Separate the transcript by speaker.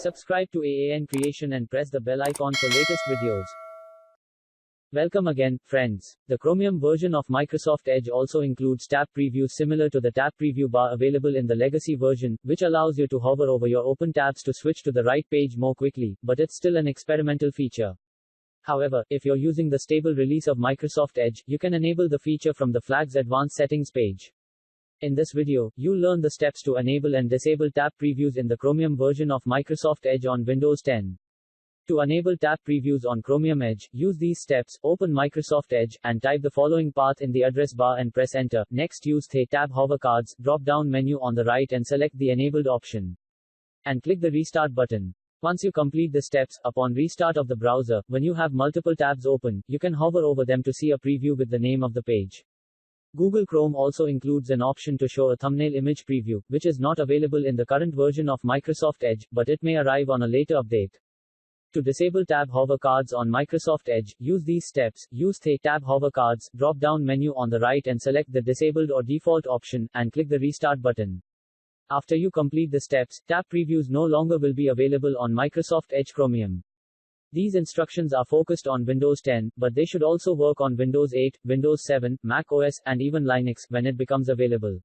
Speaker 1: Subscribe to AAN Creation and press the bell icon for latest videos. Welcome again, friends. The Chromium version of Microsoft Edge also includes tab preview similar to the tab preview bar available in the legacy version, which allows you to hover over your open tabs to switch to the right page more quickly, but it's still an experimental feature. However, if you're using the stable release of Microsoft Edge, you can enable the feature from the Flags Advanced Settings page. In this video, you'll learn the steps to enable and disable tab previews in the Chromium version of Microsoft Edge on Windows 10. To enable tab previews on Chromium Edge, use these steps: open Microsoft Edge, and type the following path in the address bar and press enter. Next, use the tab hover cards drop-down menu on the right and select the enabled option. And click the restart button. Once you complete the steps, upon restart of the browser, when you have multiple tabs open, you can hover over them to see a preview with the name of the page. Google Chrome also includes an option to show a thumbnail image preview, which is not available in the current version of Microsoft Edge, but it may arrive on a later update. To disable tab hover cards on Microsoft Edge, use these steps. Use the tab hover cards drop-down menu on the right and select the disabled or default option, and click the restart button. After you complete the steps, tab previews no longer will be available on Microsoft Edge Chromium. These instructions are focused on Windows 10, but they should also work on Windows 8, Windows 7, Mac OS, and even Linux when it becomes available.